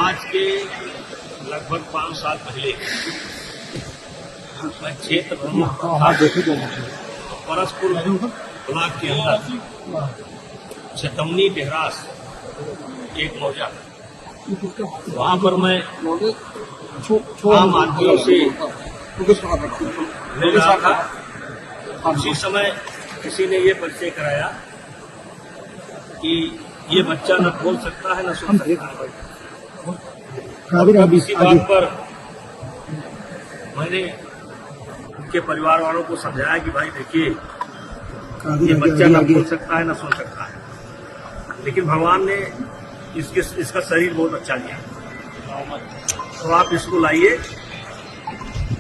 आज के लगभग 5 साल पहले मैं क्षेत्र परसपुर ब्लॉक के अंदर चेतौनी डेहरास एक मौजा, वहां पर मैं आम आदमियों से मिल रहा था। उसी समय किसी ने ये परिचय कराया कि ये बच्चा न बोल सकता है न सुन सकता है। इसी बात पर मैंने उनके परिवार वालों को समझाया कि भाई देखिए, ये बच्चा न बोल सकता है न सुन सकता है, लेकिन भगवान ने इसका शरीर बहुत अच्छा दिया, तो आप इसको लाइए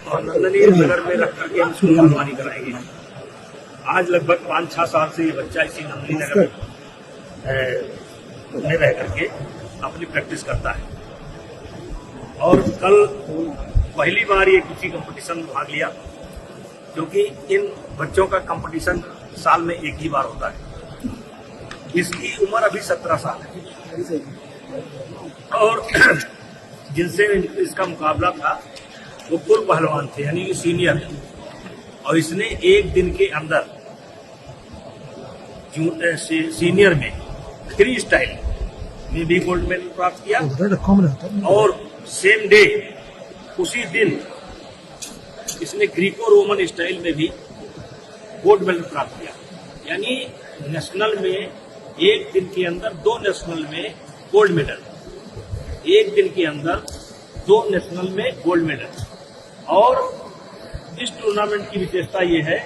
और नंदनी नगर में रख करके हम इसको भगवानी कराएंगे। आज लगभग 5-6 साल से ये बच्चा इसी नंदनी नगर में रह करके अपनी प्रैक्टिस करता है। और कल पहली बार ये किसी कंपटीशन में भाग लिया, क्योंकि इन बच्चों का कंपटीशन साल में एक ही बार होता है। इसकी उम्र अभी 17 साल है और जिनसे इसका मुकाबला था वो कुल पहलवान थे, यानी कि सीनियर है। और इसने एक दिन के अंदर सीनियर में फ्री स्टाइल में भी गोल्ड मेडल प्राप्त किया और सेम डे उसी दिन इसने ग्रीको रोमन स्टाइल में भी गोल्ड मेडल प्राप्त किया। यानी नेशनल में एक दिन के अंदर 2 नेशनल में गोल्ड मेडल, एक दिन के अंदर 2 नेशनल में गोल्ड मेडल। और इस टूर्नामेंट की विशेषता ये है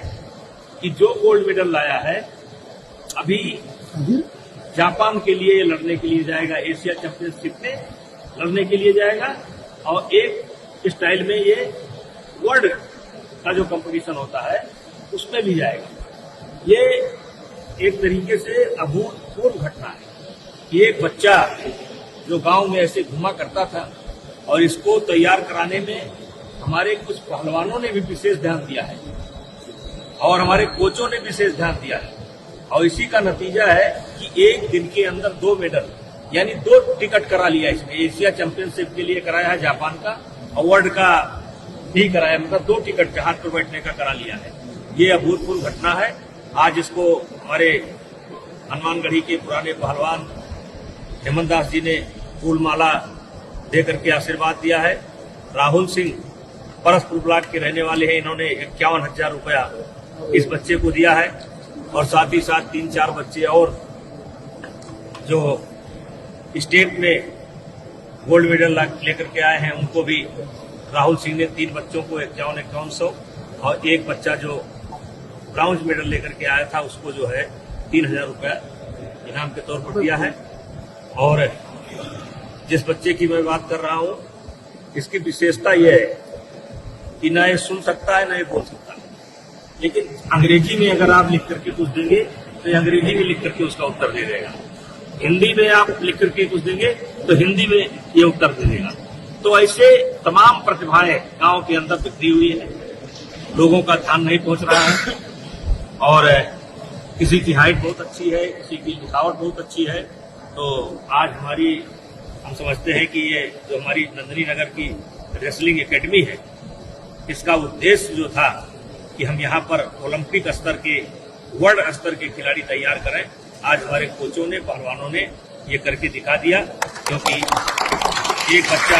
कि जो गोल्ड मेडल लाया है अभी जापान के लिए लड़ने के लिए जाएगा, एशिया चैंपियनशिप में लड़ने के लिए जाएगा, और एक स्टाइल में ये वर्ल्ड का जो कंपटीशन होता है उसमें भी जाएगा। ये एक तरीके से अभूतपूर्व घटना है कि एक बच्चा जो गांव में ऐसे घुमा करता था और इसको तैयार कराने में हमारे कुछ पहलवानों ने भी विशेष ध्यान दिया है और हमारे कोचों ने विशेष ध्यान दिया है। और इसी का नतीजा है कि एक दिन के अंदर 2 मेडल, यानी 2 टिकट करा लिया इसने। एशिया चैंपियनशिप के लिए कराया है जापान का, और वर्ल्ड का भी कराया, मतलब 2 टिकट जहाज पर बैठने का करा लिया है। ये अभूतपूर्व घटना है। आज इसको हमारे हनुमानगढ़ी के पुराने पहलवान हेमंत दास जी ने फूलमाला दे करके आशीर्वाद दिया है। राहुल सिंह परसपुर ब्लॉक के रहने वाले हैं, इन्होंने 51,000 रुपया इस बच्चे को दिया है। और साथ ही साथ 3-4 बच्चे और जो स्टेट में गोल्ड मेडल लेकर के आए हैं उनको भी राहुल सिंह ने 3 बच्चों को 51,100 और एक बच्चा जो ब्राउन्ज मेडल लेकर के आया था उसको जो है 3,000 रुपया इनाम के तौर पर दिया है। और जिस बच्चे की मैं बात कर रहा हूं, इसकी विशेषता यह है कि न ये सुन सकता है न ये बोल सकता है, लेकिन अंग्रेजी में अगर आप लिख करके कुछ देंगे तो अंग्रेजी में लिख करके उसका उत्तर दे देगा। हिंदी में आप लिख करके कुछ देंगे तो हिंदी में ये उत्तर दे देगा। तो ऐसे तमाम प्रतिभाएं गांव के अंदर बिखरी हुई है, लोगों का ध्यान नहीं पहुंच रहा है। और किसी की हाइट बहुत अच्छी है, किसी की लिखावट बहुत अच्छी है। तो आज हम समझते हैं कि ये जो हमारी नंदनी नगर की रेसलिंग एकेडमी है, इसका उद्देश्य जो था कि हम यहाँ पर ओलंपिक स्तर के, वर्ल्ड स्तर के खिलाड़ी तैयार करें, आज हमारे कोचों ने, पहलवानों ने ये करके दिखा दिया। क्योंकि एक बच्चा